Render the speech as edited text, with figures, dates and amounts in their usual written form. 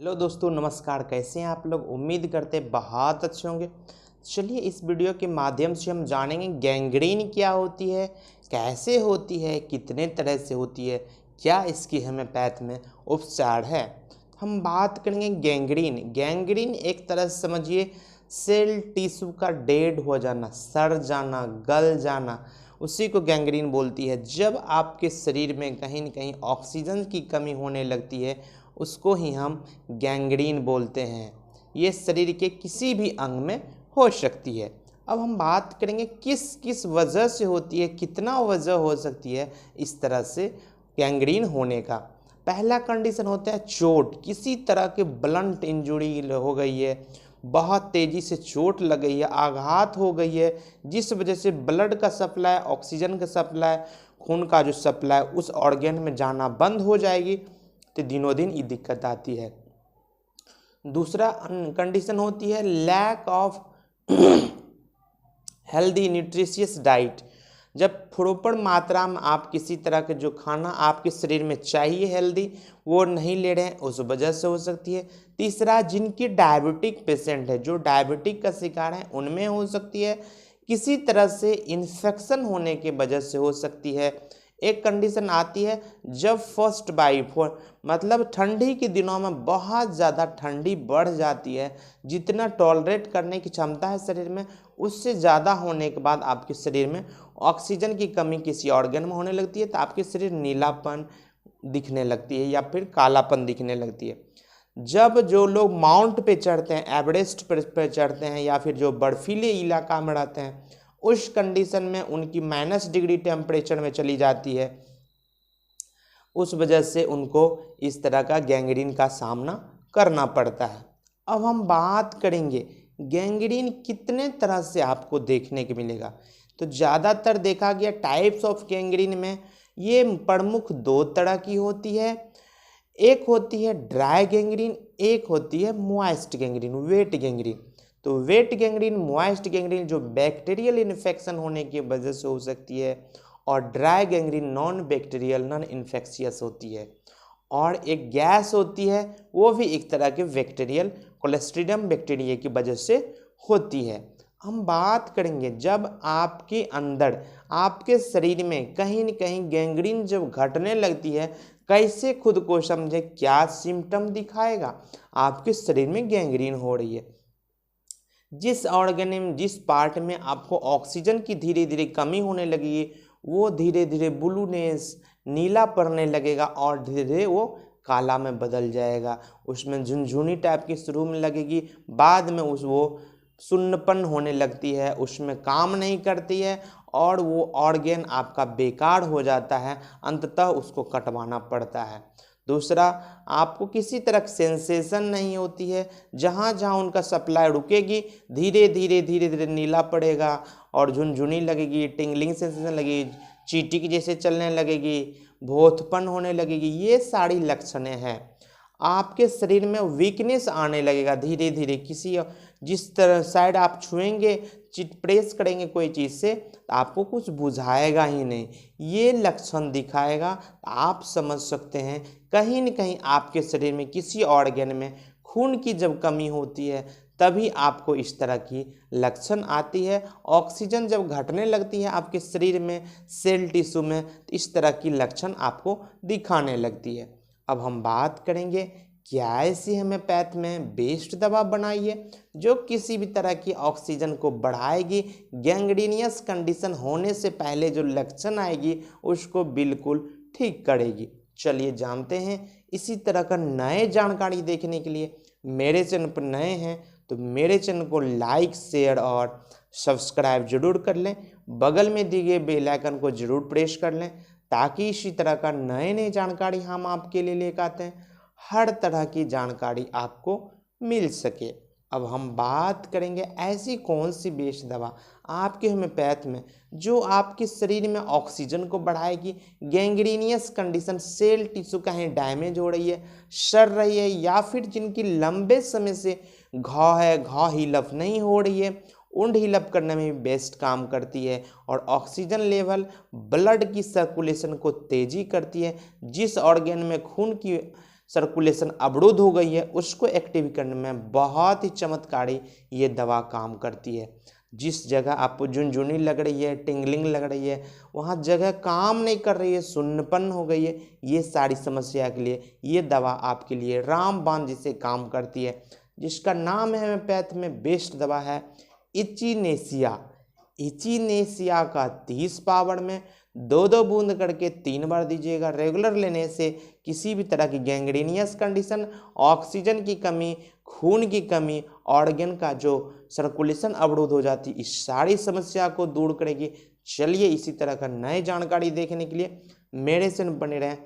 Hello दोस्तों, नमस्कार। कैसे हैं आप लोग? उम्मीद करते हैं बहुत अच्छे होंगे। चलिए इस वीडियो के माध्यम से हम जानेंगे गैंग्रीन क्या होती है, कैसे होती है, कितने तरह से होती है, क्या इसकी होम्योपैथ में उपचार है। हम बात करेंगे गैंग्रीन। गैंग्रीन एक तरह से समझिए सेल टिश्यू का डेड हो जाना, सड़ जाना, गल जाना, उसी को गैंग्रीन बोलती है। जब आपके शरीर में कहीं न कहीं ऑक्सीजन की कमी होने लगती है, उसको ही हम गैंग्रीन बोलते हैं। ये शरीर के किसी भी अंग में हो सकती है। अब हम बात करेंगे किस किस वजह से होती है, कितना वजह हो सकती है इस तरह से गैंग्रीन होने का। पहला कंडीशन होता है चोट। किसी तरह के ब्लंट इंजुरी हो गई है, बहुत तेज़ी से चोट लग गई है, आघात हो गई है, जिस वजह से ब्लड का सप्लाई, ऑक्सीजन का सप्लाई, खून का जो सप्लाई उस ऑर्गन में जाना बंद हो जाएगी, तो दिनों दिन ये दिक्कत आती है। दूसरा कंडीशन होती है lack of healthy nutritious diet. जब प्रॉपर मात्रा में आप किसी तरह के जो खाना आपके शरीर में चाहिए हेल्दी, वो नहीं ले रहे हैं, उस वजह से हो सकती है। तीसरा, जिनकी डायबिटिक पेशेंट है, जो डायबिटिक का शिकार है, उनमें हो सकती है। किसी तरह से इन्फेक्शन होने की वजह से हो सकती है। एक कंडीशन आती है जब फर्स्ट बाइट हो, मतलब ठंडी के दिनों में बहुत ज़्यादा ठंडी बढ़ जाती है, जितना टॉलरेट करने की क्षमता है शरीर में, उससे ज़्यादा होने के बाद आपके शरीर में ऑक्सीजन की कमी किसी ऑर्गन में होने लगती है, तो आपके शरीर नीलापन दिखने लगती है या फिर कालापन दिखने लगती है। जब जो लोग माउंट पे चढ़ते हैं, एवरेस्ट पर चढ़ते हैं, या फिर जो बर्फीले इलाका में रहते हैं, उस कंडीशन में उनकी -डिग्री टेम्परेचर में चली जाती है, उस वजह से उनको इस तरह का गैंग्रीन का सामना करना पड़ता है। अब हम बात करेंगे गैंग्रीन कितने तरह से आपको देखने को मिलेगा। तो ज़्यादातर देखा गया टाइप्स ऑफ गैंग्रीन में ये प्रमुख दो तरह की होती है। एक होती है ड्राई गैंग्रीन, एक होती है मॉइस्ट गैंग्रीन, वेट गैंग्रीन। तो वेट गैंग्रीन, मॉइस्ट गैंग्रीन जो बैक्टीरियल इन्फेक्शन होने की वजह से हो सकती है, और dry gangrene non bacterial, non infectious होती है। और एक गैस होती है, वो भी एक तरह के बैक्टीरियल क्लोस्ट्रीडियम बैक्टीरिया की वजह से होती है। हम बात करेंगे जब आपके अंदर, आपके शरीर में कहीं न कहीं गैंग्रीन जब घटने लगती है, कैसे खुद को समझे, क्या सिम्टम दिखाएगा आपके शरीर में गैंग्रीन हो रही है। जिस ऑर्गन में, जिस पार्ट में आपको ऑक्सीजन की धीरे धीरे कमी होने लगी, वो धीरे धीरे ब्लूनेस, नीला पड़ने लगेगा, और धीरे धीरे वो काला में बदल जाएगा। उसमें झुनझुनी टाइप की शुरू में लगेगी, बाद में वो सुन्नपन होने लगती है, उसमें काम नहीं करती है, और वो ऑर्गन आपका बेकार हो जाता है, अंततः उसको कटवाना पड़ता है। दूसरा, आपको किसी तरह की सेंसेशन नहीं होती है, जहाँ जहाँ उनका सप्लाई रुकेगी, धीरे धीरे धीरे धीरे नीला पड़ेगा, और झुनझुनी लगेगी, टिंगलिंग सेंसेशन लगेगी, चींटी की जैसे चलने लगेगी, भोथपन होने लगेगी। ये सारी लक्षणें हैं। आपके शरीर में वीकनेस आने लगेगा धीरे धीरे, किसी जिस तरह साइड आप छुएंगे, प्रेस करेंगे कोई चीज़ से, तो आपको कुछ बुझाएगा ही नहीं, ये लक्षण दिखाएगा। आप समझ सकते हैं कहीं न कहीं आपके शरीर में किसी ऑर्गन में खून की जब कमी होती है, तभी आपको इस तरह की लक्षण आती है। ऑक्सीजन जब घटने लगती है आपके शरीर में, सेल टिश्यू में, तो इस तरह की लक्षण आपको दिखाने लगती है। अब हम बात करेंगे क्या ऐसी होम्योपैथ में बेस्ट दवा बनाई है जो किसी भी तरह की ऑक्सीजन को बढ़ाएगी, गैंग्रीनियस कंडीशन होने से पहले जो लक्षण आएगी उसको बिल्कुल ठीक करेगी। चलिए जानते हैं। इसी तरह का नए जानकारी देखने के लिए मेरे चैनल पर नए हैं तो मेरे चैनल को लाइक, शेयर और सब्सक्राइब जरूर कर लें। बगल में दिए गए बेल आइकन को जरूर प्रेस कर लें, ताकि इसी तरह का नए नए जानकारी हम आपके लिए लेकर आते हैं, हर तरह की जानकारी आपको मिल सके। अब हम बात करेंगे ऐसी कौन सी बेस्ट दवा आपके होम्योपैथ में जो आपके शरीर में ऑक्सीजन को बढ़ाएगी, गैंग्रीनियस कंडीशन, सेल टिश्यू कहीं डैमेज हो रही है, सड़ रही है, या फिर जिनकी लंबे समय से घाव है, घाव हीलअप नहीं हो रही है, उंड हीलअप करने में भी बेस्ट काम करती है, और ऑक्सीजन लेवल, ब्लड की सर्कुलेशन को तेजी करती है। जिस ऑर्गन में खून की सर्कुलेशन अवरुद्ध हो गई है उसको एक्टिव करने में बहुत ही चमत्कारी ये दवा काम करती है। जिस जगह आपको झुनझुनी लग रही है, टिंगलिंग लग रही है, वहाँ जगह काम नहीं कर रही है, सुन्नपन हो गई है, ये सारी समस्या के लिए ये दवा आपके लिए रामबाण जिसे काम करती है, जिसका नाम है होम्योपैथ में बेस्ट दवा है इचिनेसिया। इचिनेसिया का 30 पावर में 2-2 बूंद करके 3 बार दीजिएगा। रेगुलर लेने से किसी भी तरह की गैंग्रीनियस कंडीशन, ऑक्सीजन की कमी, खून की कमी, ऑर्गन का जो सर्कुलेशन अवरुद्ध हो जाती, इस सारी समस्या को दूर करेगी। चलिए इसी तरह का नए जानकारी देखने के लिए मेरे से बने रहें।